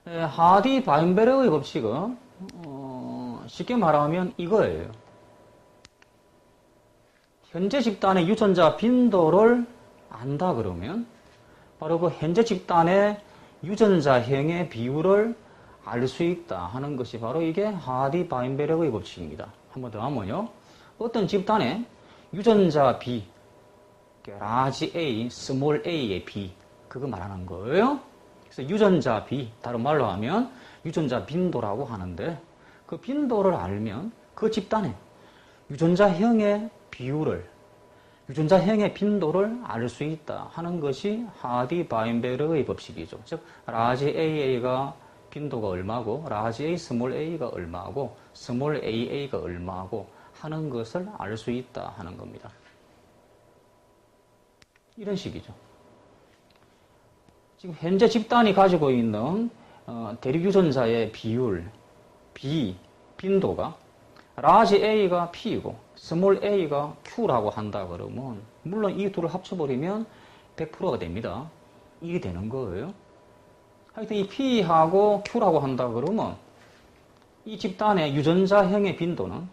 하디-바인베르그의 법칙은 쉽게 말하면 이거예요. 현재 집단의 유전자 빈도를 안다 그러면 바로 그 현재 집단의 유전자형의 비율을 알 수 있다 하는 것이 바로 이게 하디-바인베르그의 법칙입니다. 한 번 더 하면요. 어떤 집단의 유전자 비, 라지 A, 스몰 a의 비, 그거 말하는 거예요. 그래서 유전자 비, 다른 말로 하면 유전자 빈도라고 하는데 그 빈도를 알면 그 집단의 유전자형의 비율을, 유전자형의 빈도를 알 수 있다 하는 것이 하디-바인베르그의 법칙이죠. 즉, 라지 AA가 빈도가 얼마고, 라지 A, 스몰 a가 얼마고, 스몰 AA가 얼마고 하는 것을 알 수 있다 하는 겁니다. 이런 식이죠. 지금 현재 집단이 가지고 있는 대륙 유전자의 비율, 빈도가 라지 A가 P이고 스몰 a가 Q라고 한다 그러면 물론 이 둘을 합쳐버리면 100%가 됩니다. 이게 되는 거예요. 하여튼 이 P하고 Q라고 한다 그러면 이 집단의 유전자형의 빈도는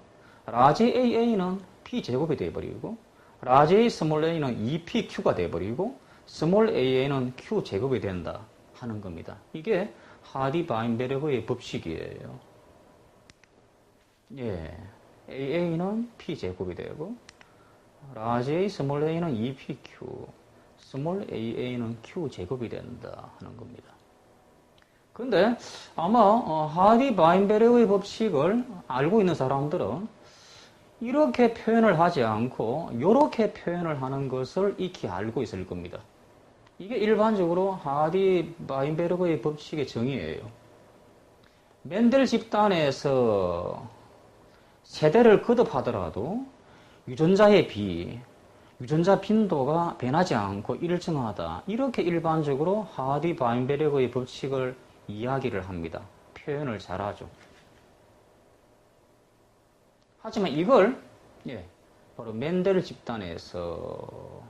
라지 AA는 P제곱이 되어버리고 라지 A 스몰 a는 2PQ가 되어버리고 스몰 AA는 Q제곱이 된다 하는 겁니다. 이게 하디-바인베르그의 법칙이에요. 예, AA는 P제곱이 되고 라지 A 스몰 a는 2PQ, 스몰 AA는 Q제곱이 된다 하는 겁니다. 근데 아마 하디-바인베르그의 법칙을 알고 있는 사람들은 이렇게 표현을 하지 않고 이렇게 표현을 하는 것을 익히 알고 있을 겁니다. 이게 일반적으로 하디-바인베르그의 법칙의 정의예요. 멘델 집단에서 세대를 거듭하더라도 유전자의 비, 유전자 빈도가 변하지 않고 일정하다. 이렇게 일반적으로 하디-바인베르그의 법칙을 이야기를 합니다. 표현을 잘하죠. 하지만 이걸 바로 멘델 집단에서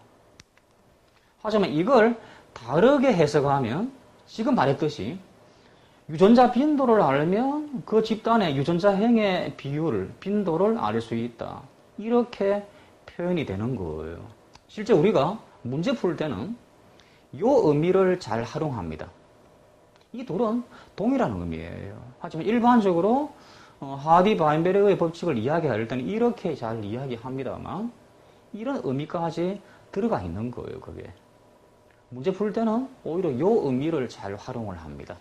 하지만 이걸 다르게 해석하면 지금 말했듯이 유전자 빈도를 알면 그 집단의 유전자형의 비율, 빈도를 알 수 있다. 이렇게 표현이 되는 거예요. 실제 우리가 문제 풀 때는 이 의미를 잘 활용합니다. 이 둘은 동일한 의미예요. 하지만 일반적으로 하디-바인베르그의 법칙을 이야기할 때는 이렇게 잘 이야기합니다만 이런 의미까지 들어가 있는 거예요. 그게 문제 풀 때는 오히려 이 의미를 잘 활용을 합니다.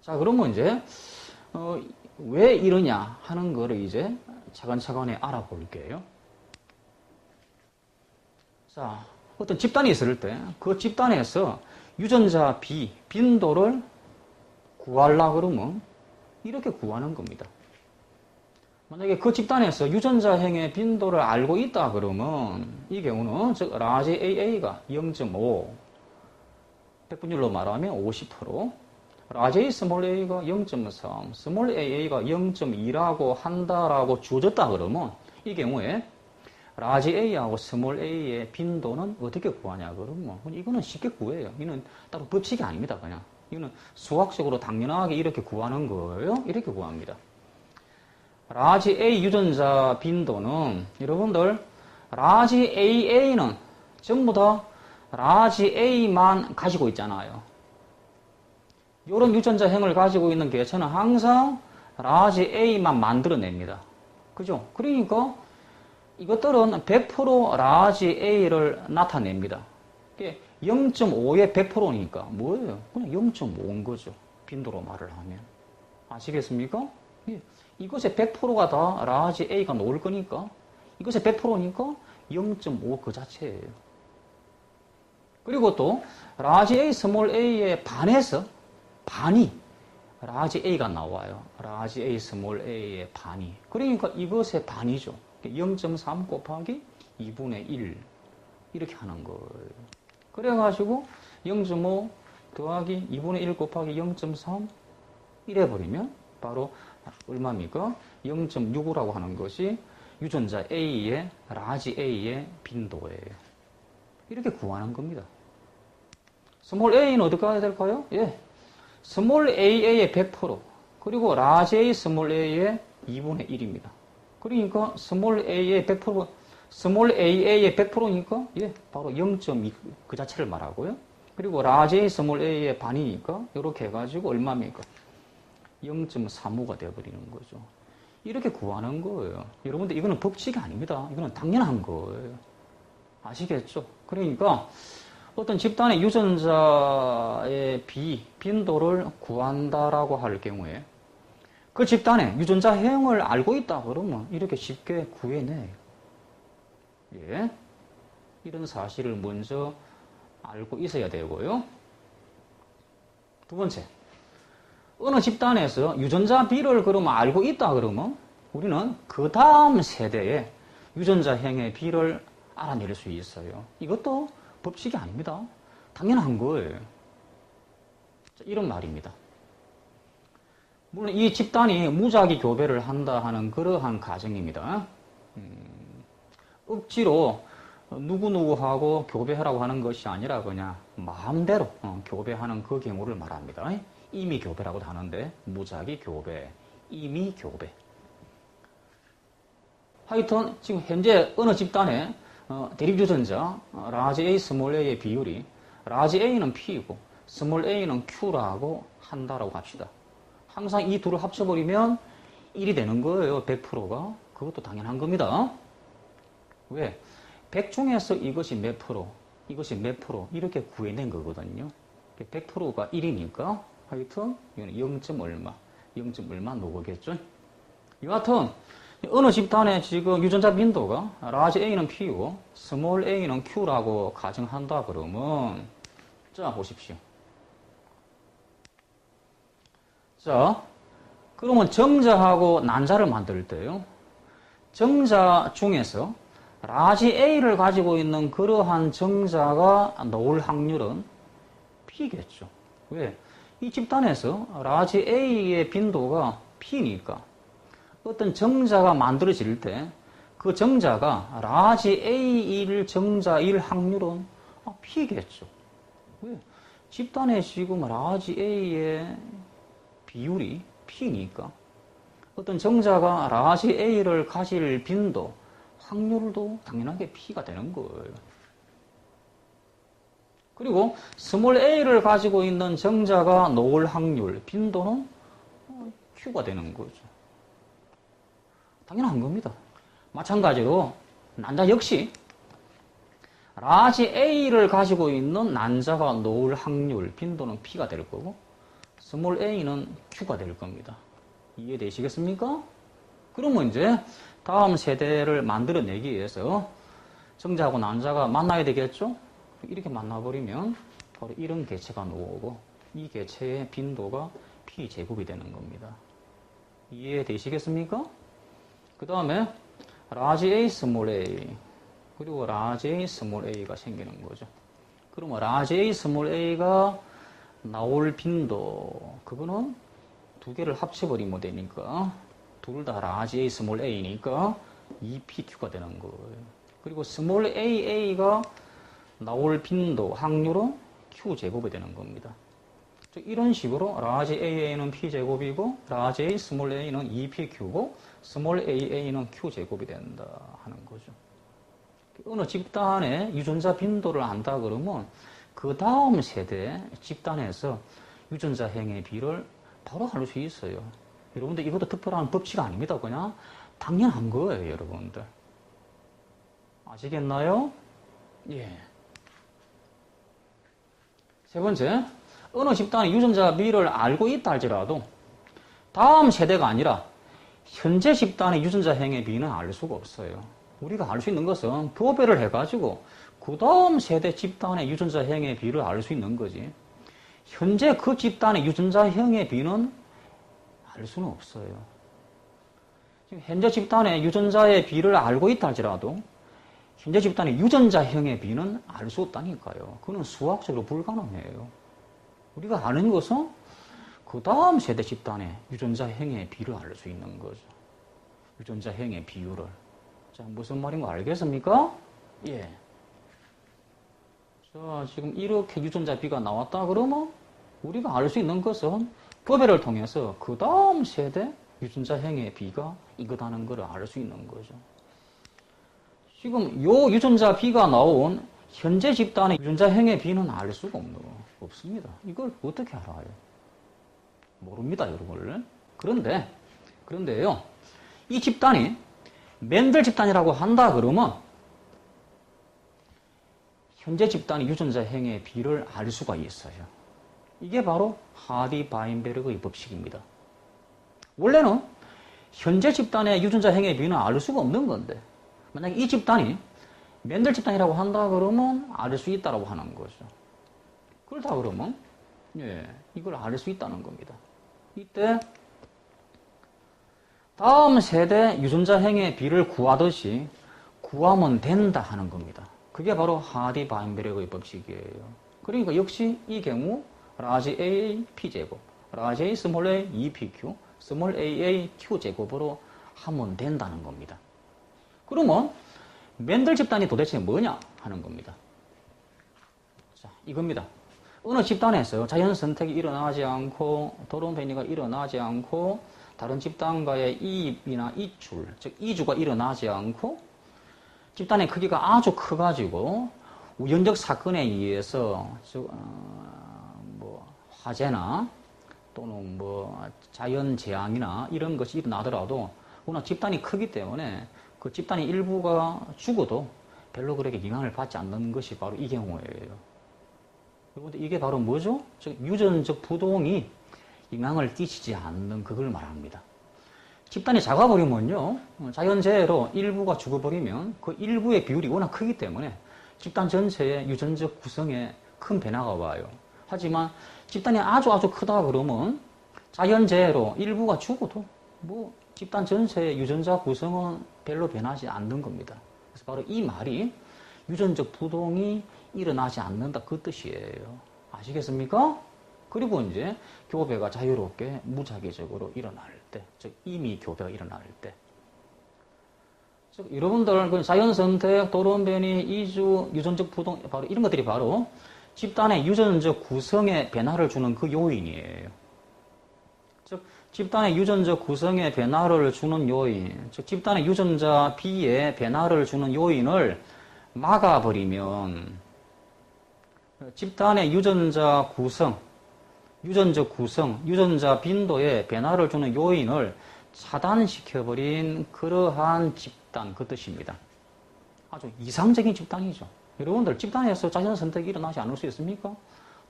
자, 그러면 이제 왜 이러냐 하는 거를 이제 차근차근히 알아볼게요. 자, 어떤 집단이 있을 때 그 집단에서 유전자 빈도를 구하려고 그러면 이렇게 구하는 겁니다. 만약에 그 집단에서 유전자형의 빈도를 알고 있다 그러면 이 경우는 즉 라지 AA가 0.5 백분율로 말하면 50%, 라지 A 스몰 a가 0.3, 스몰 AA가 0.2라고 한다라고 주어졌다 그러면 이 경우에 라지 A하고 스몰 a의 빈도는 어떻게 구하냐 그러면 이거는 쉽게 구해요. 이거는 따로 법칙이 아닙니다. 그냥 이거는 수학적으로 당연하게 이렇게 구하는 거예요. 이렇게 구합니다. 라지 A 유전자 빈도는 여러분들 라지 AA는 전부 다 라지 A만 가지고 있잖아요. 이런 유전자형을 가지고 있는 개체는 항상 라지 A만 만들어냅니다. 그죠? 그러니까 이것들은 100% 라지 A를 나타냅니다. 0.5의 100%니까 뭐예요? 그냥 0.5인 거죠. 빈도로 말을 하면. 아시겠습니까? 예. 이것의 100%가 다 라지 A가 나올 거니까 이것의 100%니까 0.5 그 자체예요. 그리고 또 라지 A, 스몰 a의 반이 라지 A가 나와요. 라지 A, 스몰 a의 반이. 그러니까 이것의 반이죠. 0.3 곱하기 2분의 1 이렇게 하는 거예요. 그래가지고 0.5 더하기 2분의 1 곱하기 0.3 이래버리면 바로 얼마입니까? 0.65라고 하는 것이 유전자 A의 라지 A의 빈도예요. 이렇게 구하는 겁니다. 스몰 a는 어떻게 해야 될까요? 예, 스몰 AA의 100% 그리고 라지 A 스몰 A의 2분의 1입니다. 그러니까 스몰 A의 100% 스몰 AA의 100%니까 예, 바로 0.2 그 자체를 말하고요. 그리고 라지 A 스몰 A의 반이니까 이렇게 해가지고 얼마입니까? 0.35가 되어버리는 거죠. 이렇게 구하는 거예요. 여러분들 이거는 법칙이 아닙니다. 이거는 당연한 거예요. 아시겠죠? 그러니까 어떤 집단의 유전자의 빈도를 구한다라고 할 경우에 그 집단의 유전자형을 알고 있다 그러면 이렇게 쉽게 구해내요. 예. 이런 사실을 먼저 알고 있어야 되고요. 두 번째, 어느 집단에서 유전자 비를 그러면 알고 있다 그러면 우리는 그 다음 세대의 유전자형의 비를 알아낼 수 있어요. 이것도 법칙이 아닙니다. 당연한 거예요. 이런 말입니다. 물론 이 집단이 무작위 교배를 한다 하는 그러한 가정입니다. 억지로 누구누구하고 교배하라고 하는 것이 아니라 그냥 마음대로 교배하는 그 경우를 말합니다. 임의 교배라고도 하는데 무작위 교배, 임의 교배. 하여튼 지금 현재 어느 집단의 대립유전자 라지 A, 스몰 A의 비율이 라지 A는 P이고 스몰 A는 Q라고 한다라고 합시다. 항상 이 둘을 합쳐버리면 1이 되는 거예요. 100%가. 그것도 당연한 겁니다. 왜? 100 중에서 이것이 몇 프로, 이것이 몇 프로 이렇게 구해낸 거거든요. 100%가 1이니까 하여튼 이거는 0. 얼마, 0. 얼마 놓거겠죠. 여하튼 어느 집단의 지금 유전자 빈도가 라지 A는 P고 스몰 A는 Q라고 가정한다 그러면 자 보십시오. 자 그러면 정자하고 난자를 만들 때요. 정자 중에서 라지 A를 가지고 있는 그러한 정자가 나올 확률은 P겠죠. 왜? 이 집단에서 라지 A의 빈도가 P니까 어떤 정자가 만들어질 때 그 정자가 라지 A1 정자일 확률은 P겠죠. 왜? 집단에 지금 라지 A의 비율이 P니까 어떤 정자가 라지 A를 가질 빈도, 확률도 당연하게 P가 되는 거예요. 그리고 스몰 A를 가지고 있는 정자가 나올 확률, 빈도는 Q가 되는 거죠. 당연한 겁니다. 마찬가지로 난자 역시 라지 A를 가지고 있는 난자가 나올 확률, 빈도는 P가 될 거고 스몰 A는 Q가 될 겁니다. 이해되시겠습니까? 그러면 이제 다음 세대를 만들어내기 위해서 정자하고 난자가 만나야 되겠죠? 이렇게 만나버리면 바로 이런 개체가 나오고 이 개체의 빈도가 P제곱이 되는 겁니다. 이해되시겠습니까? 그 다음에 라지 A, 스몰 A 그리고 라지 A, 스몰 A가 생기는 거죠. 그러면 라지 A, 스몰 A가 나올 빈도 그거는 두 개를 합쳐버리면 되니까 둘 다 라지 A, 스몰 A니까 2PQ가 되는 거예요. 그리고 스몰 AA가 나올 빈도, 확률은 Q제곱이 되는 겁니다. 이런 식으로 라지 AA는 P제곱이고 라지 A, 스몰 A는 2PQ고 스몰 AA는 Q제곱이 된다 하는 거죠. 어느 집단의 유전자 빈도를 안다 그러면 그 다음 세대 집단에서 유전자행의 비를 바로 알 수 있어요. 여러분들 이것도 특별한 법칙 아닙니다. 그냥 당연한 거예요, 여러분들. 아시겠나요? 예. 세 번째, 어느 집단의 유전자 비를 알고 있다 할지라도 다음 세대가 아니라 현재 집단의 유전자행의 비는 알 수가 없어요. 우리가 알 수 있는 것은 교배를 해가지고 그 다음 세대 집단의 유전자형의 비를 알 수 있는 거지. 현재 그 집단의 유전자형의 비는 알 수는 없어요. 지금 현재 집단의 유전자의 비를 알고 있다 할지라도 현재 집단의 유전자형의 비는 알 수 없다니까요. 그건 수학적으로 불가능해요. 우리가 아는 것은 그 다음 세대 집단의 유전자형의 비를 알 수 있는 거죠. 유전자형의 비율을. 자, 무슨 말인 거 알겠습니까? 예. 자, 지금 이렇게 유전자 비가 나왔다 그러면 우리가 알 수 있는 것은 교배를 통해서 그 다음 세대 유전자형의 B가 이거다는 걸 알 수 있는 거죠. 지금 요 유전자 B가 나온 현재 집단의 유전자형의 B는 알 수가 없습니다. 이걸 어떻게 알아요? 모릅니다, 여러분. 그런데요, 이 집단이 맨델 집단이라고 한다 그러면 현재 집단의 유전자형의 B를 알 수가 있어요. 이게 바로 하디-바인베르그의 법칙입니다. 원래는 현재 집단의 유전자형의 B는 알 수가 없는 건데 만약에 이 집단이 맨델 집단이라고 한다 그러면 알 수 있다라고 하는 거죠. 그렇다 그러면 이걸 알 수 있다는 겁니다. 이때 다음 세대 유전자형의 B를 구하듯이 구하면 된다 하는 겁니다. 그게 바로 하디-바인베르그의 법칙이에요. 그러니까 역시 이 경우 라지 AA P제곱, 라지 A 스몰 a 2PQ, 스몰 AA Q제곱으로 하면 된다는 겁니다. 그러면 맨델 집단이 도대체 뭐냐 하는 겁니다. 자, 이겁니다. 어느 집단에서 자연 선택이 일어나지 않고 도론 변이가 일어나지 않고 다른 집단과의 이입이나 이출, 즉 이주가 일어나지 않고 집단의 크기가 아주 커가지고 우연적 사건에 의해서 화재나 또는 자연 재앙이나 이런 것이 일어나더라도 워낙 집단이 크기 때문에 그 집단의 일부가 죽어도 별로 그렇게 영향을 받지 않는 것이 바로 이 경우예요. 그런데 이게 바로 뭐죠? 즉 유전적 부동이 영향을 끼치지 않는 그걸 말합니다. 집단이 작아버리면요, 자연재해로 일부가 죽어버리면 그 일부의 비율이 워낙 크기 때문에 집단 전체의 유전적 구성에 큰 변화가 와요. 하지만 집단이 아주 크다 그러면 자연재해로 일부가 죽어도 집단 전체의 유전자 구성은 별로 변하지 않는 겁니다. 그래서 바로 이 말이 유전적 부동이 일어나지 않는다 그 뜻이에요. 아시겠습니까? 그리고 이제 교배가 자유롭게 무작위적으로 일어날 때, 즉 이미 교배가 일어날 때, 즉 여러분들 자연선택, 도론변이, 이주, 유전적 부동, 바로 이런 것들이 바로 집단의 유전적 구성에 변화를 주는 그 요인이에요. 즉 집단의 유전적 구성에 변화를 주는 요인, 즉 집단의 유전자 B에 변화를 주는 요인을 막아버리면 집단의 유전자 구성, 유전적 구성, 유전자 빈도에 변화를 주는 요인을 차단시켜버린 그러한 집단, 그 뜻입니다. 아주 이상적인 집단이죠. 여러분들 집단에서 자연 선택이 일어나지 않을 수 있습니까?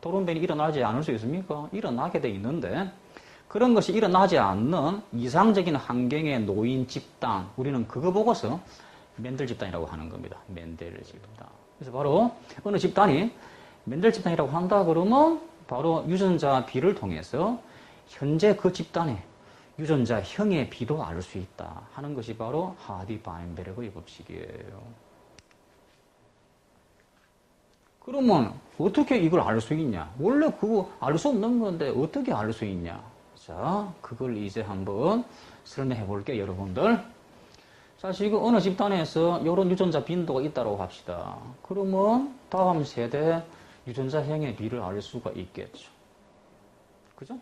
도론변이 일어나지 않을 수 있습니까? 일어나게 돼 있는데 그런 것이 일어나지 않는 이상적인 환경에 놓인 집단, 우리는 그거 보고서 맨델 집단이라고 하는 겁니다. 맨델 집단. 그래서 바로 어느 집단이 맨델 집단이라고 한다 그러면 바로 유전자 B를 통해서 현재 그 집단의 유전자형의 B도 알 수 있다 하는 것이 바로 하디-바인베르그의 법칙이에요. 그러면 어떻게 이걸 알 수 있냐? 원래 그거 알 수 없는 건데 어떻게 알 수 있냐? 자, 그걸 이제 한번 설명해 볼게요, 여러분들. 자, 지금 어느 집단에서 이런 유전자 빈도가 있다고 합시다. 그러면 다음 세대 유전자형의 B를 알 수가 있겠죠. 그죠?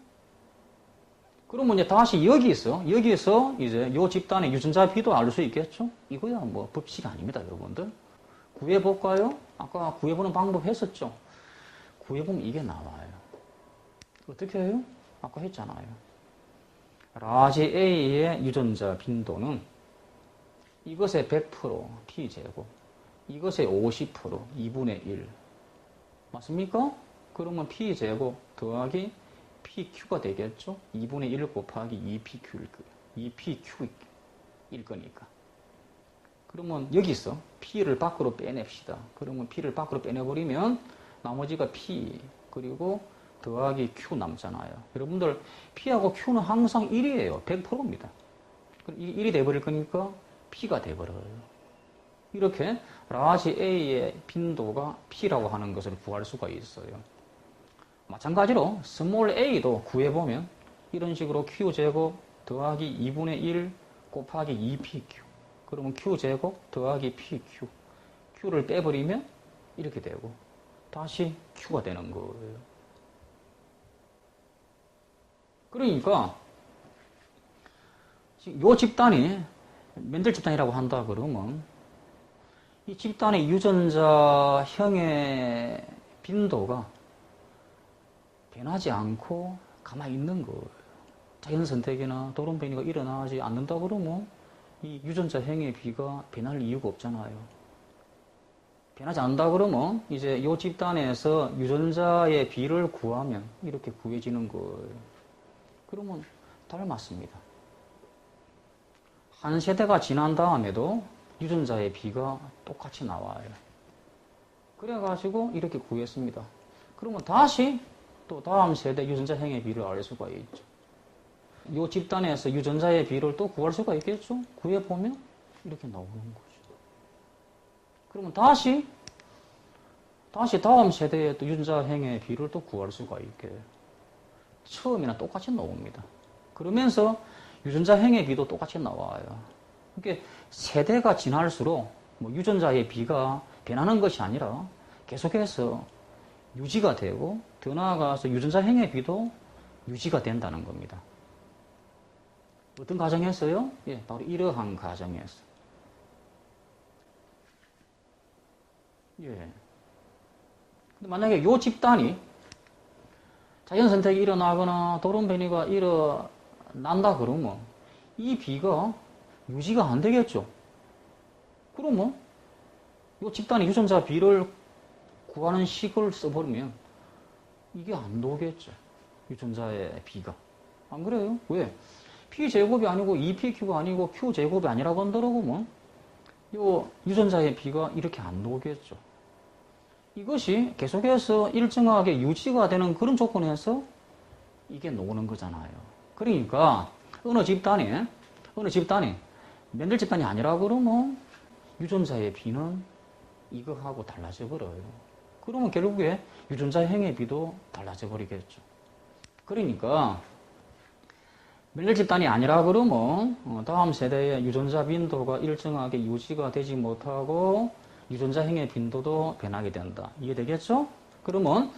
그러면 이제 다시 여기서 이제 이 집단의 유전자 B도 알 수 있겠죠? 이거야 법칙이 아닙니다, 여러분들. 구해볼까요? 아까 구해보는 방법 했었죠? 구해보면 이게 나와요. 어떻게 해요? 아까 했잖아요. 라지 A의 유전자 빈도는 이것의 100% T제곱, 이것의 50% 2분의 1. 맞습니까? 그러면 P제곱 더하기 PQ가 되겠죠? 2분의 1 곱하기 2PQ일 거니까. 그러면 여기서 P를 밖으로 빼냅시다. 그러면 P를 밖으로 빼내버리면 나머지가 P 그리고 더하기 Q 남잖아요. 여러분들 P하고 Q는 항상 1이에요. 100%입니다. 그럼 1이 돼버릴 거니까 P가 돼버려요. 이렇게 라지 A의 빈도가 P라고 하는 것을 구할 수가 있어요. 마찬가지로 스몰 a도 구해보면 이런 식으로 Q제곱 더하기 2분의 1 곱하기 2PQ 그러면 Q제곱 더하기 PQ Q를 빼버리면 이렇게 되고 다시 Q가 되는 거예요. 그러니까 이 집단이 멘델 집단이라고 한다 그러면 이 집단의 유전자형의 빈도가 변하지 않고 가만히 있는 거예요. 자연 선택이나 돌연 변이가 일어나지 않는다 그러면 이 유전자형의 비가 변할 이유가 없잖아요. 변하지 않는다 그러면 이제 이 집단에서 유전자의 비를 구하면 이렇게 구해지는 거예요. 그러면 닮았습니다. 한 세대가 지난 다음에도 유전자의 비가 똑같이 나와요. 그래가지고 이렇게 구했습니다. 그러면 다시 또 다음 세대 유전자형의 비를 알 수가 있죠. 이 집단에서 유전자의 비를 또 구할 수가 있겠죠? 구해보면 이렇게 나오는 거죠. 그러면 다시 다음 세대에 또 유전자형의 비를 또 구할 수가 있게 처음이랑 똑같이 나옵니다. 그러면서 유전자형의 비도 똑같이 나와요. 그러니까 세대가 지날수록 뭐 유전자의 비가 변하는 것이 아니라 계속해서 유지가 되고 더 나아가서 유전자형의 비도 유지가 된다는 겁니다. 어떤 과정에서요? 예, 바로 이러한 과정에서. 예. 근데 만약에 이 집단이 자연 선택이 일어나거나 돌연 변이가 일어난다 그러면 이 비가 유지가 안 되겠죠. 그러면 이 집단이 유전자 비를 구하는 식을 써버리면 이게 안 나오겠죠. 유전자의 비가. 안 그래요? 왜? P제곱이 아니고 2PQ가 아니고 Q제곱이 아니라고 한다면 이 유전자의 비가 이렇게 안 나오겠죠. 이것이 계속해서 일정하게 유지가 되는 그런 조건에서 이게 나오는 거잖아요. 그러니까 어느 집단이 멘델 집단이 아니라 그러면 유전자의 비는 이거하고 달라져 버려요. 그러면 결국에 유전자형의 비도 달라져 버리겠죠. 그러니까 멘델 집단이 아니라 그러면 다음 세대의 유전자 빈도가 일정하게 유지가 되지 못하고 유전자형의 빈도도 변하게 된다. 이해되겠죠? 그러면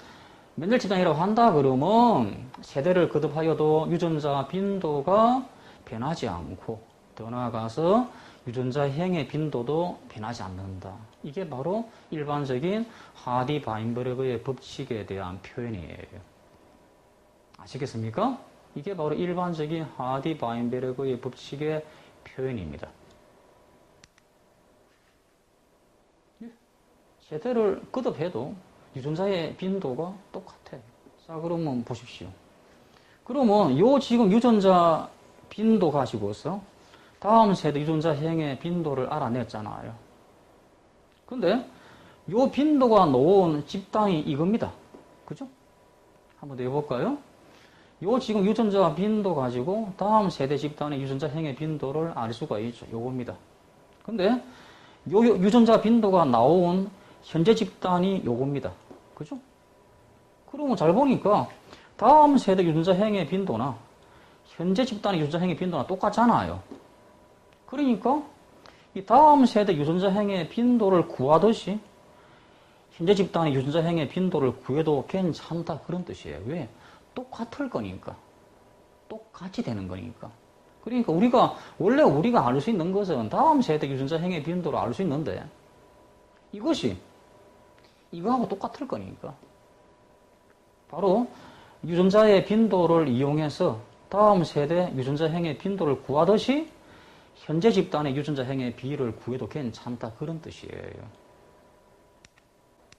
멘델 집단이라고 한다 그러면 세대를 거듭하여도 유전자 빈도가 변하지 않고 더 나아가서 유전자형의 빈도도 변하지 않는다. 이게 바로 일반적인 하디-바인베르그의 법칙에 대한 표현이에요. 아시겠습니까? 이게 바로 일반적인 하디-바인베르그의 법칙의 표현입니다. 세대를 거듭해도 유전자의 빈도가 똑같아요. 자, 그러면 보십시오. 그러면 요 지금 유전자 빈도 가지고서 다음 세대 유전자형의 빈도를 알아냈잖아요. 근데 요 빈도가 놓은 집단이 이겁니다. 그죠? 한번 더 해볼까요? 요 지금 유전자 빈도 가지고 다음 세대 집단의 유전자형의 빈도를 알 수가 있죠. 요겁니다. 근데 요 유전자 빈도가 나온 현재 집단이 요겁니다. 그죠? 그러면 잘 보니까 다음 세대 유전자형의 빈도나 현재 집단의 유전자형의 빈도나 똑같잖아요. 그러니까 이 다음 세대 유전자형의 빈도를 구하듯이 현재 집단의 유전자형의 빈도를 구해도 괜찮다 그런 뜻이에요. 왜? 똑같을 거니까. 똑같이 되는 거니까. 그러니까 원래 우리가 알 수 있는 것은 다음 세대 유전자형의 빈도를 알 수 있는데 이것이 이거하고 똑같을 거니까. 바로 유전자의 빈도를 이용해서 다음 세대 유전자형의 빈도를 구하듯이 현재 집단의 유전자형의 비를 구해도 괜찮다 그런 뜻이에요.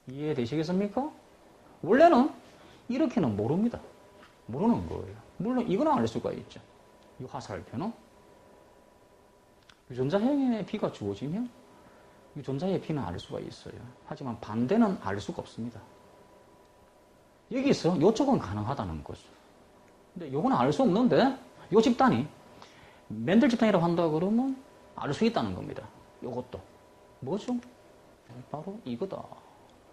이해되시겠습니까? 원래는 이렇게는 모릅니다. 모르는 거예요. 물론 이거는 알 수가 있죠. 이 화살표는 유전자형의 비가 주어지면 유전자의 비는 알 수가 있어요. 하지만 반대는 알 수가 없습니다. 여기서 이쪽은 가능하다는 거죠. 근데 요거는 알 수 없는데 요 집단이 멘델 집단이라고 한다 그러면 알 수 있다는 겁니다. 요것도 뭐죠? 바로 이거다.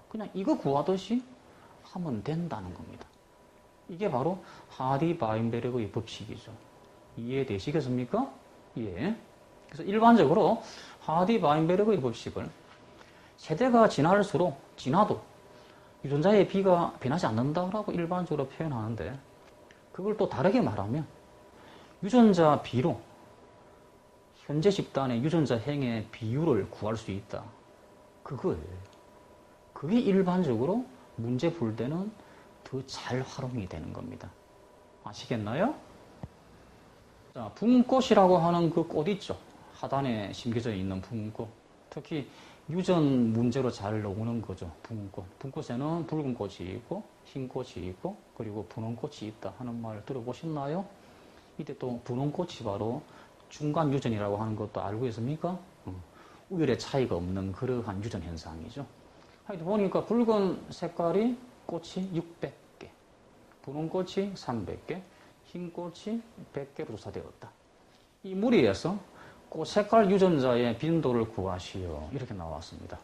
그냥 이거 구하듯이 하면 된다는 겁니다. 이게 바로 하디-바인베르그의 법칙이죠. 이해되시겠습니까? 예. 그래서 일반적으로 하디-바인베르그의 법칙을 세대가 지나도 유전자의 비가 변하지 않는다라고 일반적으로 표현하는데 그걸 또 다르게 말하면 유전자 B로 현재 집단의 유전자 행의 비율을 구할 수 있다. 그거예요. 그게 일반적으로 문제 풀 때는 더 잘 활용이 되는 겁니다. 아시겠나요? 자, 붕꽃이라고 하는 그 꽃 있죠. 하단에 심겨져 있는 붕꽃. 특히 유전 문제로 잘 나오는 거죠. 붕꽃. 붕꽃에는 붉은 꽃이 있고 흰 꽃이 있고 그리고 분홍 꽃이 있다 하는 말 들어보셨나요? 이때 또 분홍 꽃이 바로 중간 유전이라고 하는 것도 알고 있습니까? 우열의 차이가 없는 그러한 유전 현상이죠. 하여튼 보니까 붉은 색깔이 꽃이 600개, 분홍 꽃이 300개, 흰 꽃이 100개로 조사되었다. 이 무리에서 꽃 색깔 유전자의 빈도를 구하시오. 이렇게 나왔습니다.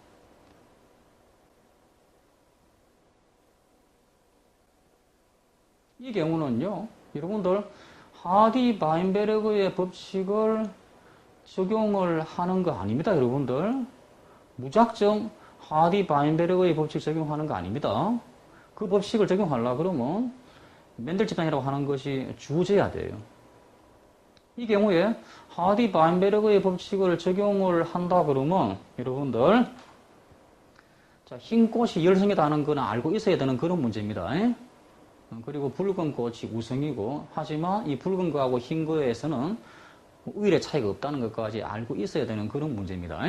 이 경우는요, 여러분들 하디-바인베르그의 법칙을 적용을 하는 거 아닙니다, 여러분들. 무작정 하디-바인베르그의 법칙 적용하는 거 아닙니다. 그 법칙을 적용하려고 그러면 맨델 집단이라고 하는 것이 주어져야 돼요. 이 경우에 하디-바인베르그의 법칙을 적용을 한다 그러면 여러분들 자, 흰 꽃이 열성이다는 거는 알고 있어야 되는 그런 문제입니다. 그리고 붉은 꽃이 우성이고 하지만 이 붉은 거하고 흰 거에서는 우열의 차이가 없다는 것까지 알고 있어야 되는 그런 문제입니다.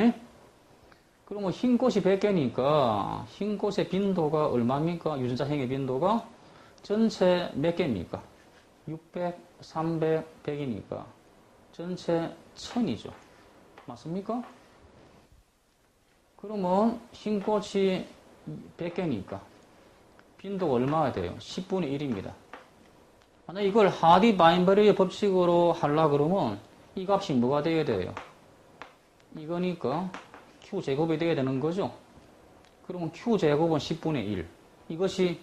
그러면 흰 꽃이 100개니까 흰 꽃의 빈도가 얼마입니까? 유전자 행의 빈도가 전체 몇 개입니까? 600, 300, 100이니까 전체 1000이죠. 맞습니까? 그러면 흰 꽃이 100개니까 빈도가 얼마가 돼요? 10분의 1입니다. 만약 이걸 하디-바인베르의 법칙으로 하려고 그러면 이 값이 뭐가 되어야 돼요? 이거니까 Q제곱이 되어야 되는 거죠. 그러면 Q제곱은 10분의 1. 이것이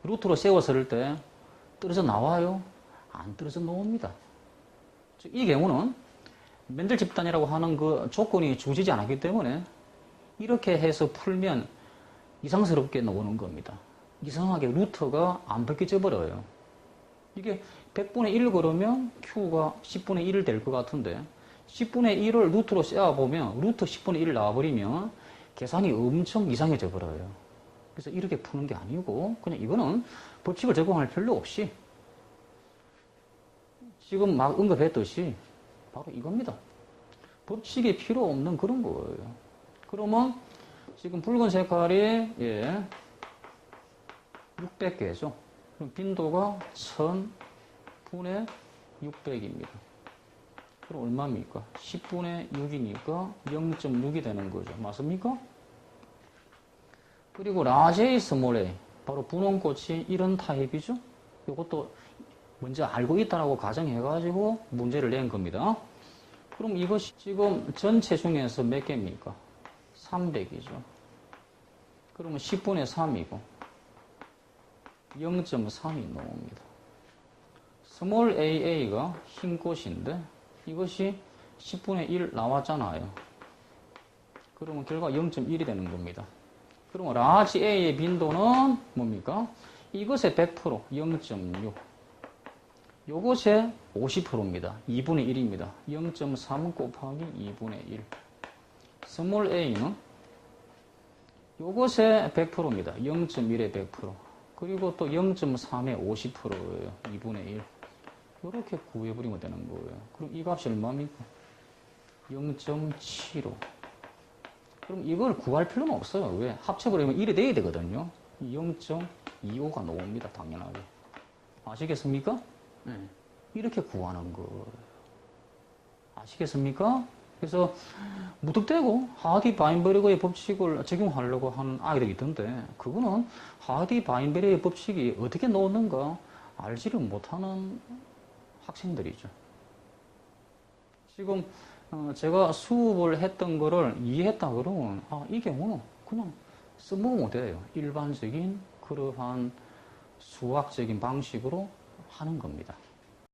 루트로 세워서 때 떨어져 나와요? 안 떨어져 나옵니다. 이 경우는 맨델 집단이라고 하는 그 조건이 주어지지 않았기 때문에 이렇게 해서 풀면 이상스럽게 나오는 겁니다. 이상하게 루트가 안 벗겨져 버려요. 이게 100분의 1 그러면 Q가 10분의 1 될 것 같은데 10분의 1을 루트로 씌워보면 루트 10분의 1 나와버리면 계산이 엄청 이상해져 버려요. 그래서 이렇게 푸는 게 아니고 그냥 이거는 법칙을 적용할 필요 없이 지금 막 언급했듯이 바로 이겁니다. 법칙이 필요 없는 그런 거예요. 그러면 지금 붉은 색깔이 600개죠. 그럼 빈도가 1000분의 600입니다. 그럼 얼마입니까? 10분의 6이니까 0.6이 되는 거죠. 맞습니까? 그리고 라제이 스몰 a, 바로 분홍꽃이 이런 타입이죠. 이것도 먼저 알고 있다라고 가정해가지고 문제를 낸 겁니다. 그럼 이것이 지금 전체 중에서 몇 개입니까? 300이죠. 그러면 10분의 3이고 0.3이 나옵니다. 스몰 AA가 흰 꽃인데 이것이 10분의 1 나왔잖아요. 그러면 결과 0.1이 되는 겁니다. 그러면 라지 A의 빈도는 뭡니까? 이것의 100%, 0.6. 요것의 50%입니다. 2분의 1입니다. 0.3 곱하기 2분의 1. 스몰 a는 요것의 100%입니다. 0.1의 100%. 그리고 또 0.3의 50%예요. 2분의 1. 이렇게 구해버리면 되는 거예요. 그럼 이 값이 얼마입니까? 0.75. 그럼 이걸 구할 필요는 없어요. 왜? 합쳐버리면 1이 돼야 되거든요. 0.25가 나옵니다. 당연하게. 아시겠습니까? 네. 이렇게 구하는 거예요. 아시겠습니까? 그래서 무턱대고 하디-바인베르그의 법칙을 적용하려고 하는 아이들이 있던데 그거는 하디-바인베르그의 법칙이 어떻게 나오는가 알지를 못하는 학생들이죠. 지금 제가 수업을 했던 거를 이해했다 그러면 이 경우는 그냥 써먹으면 돼요. 일반적인 그러한 수학적인 방식으로 하는 겁니다.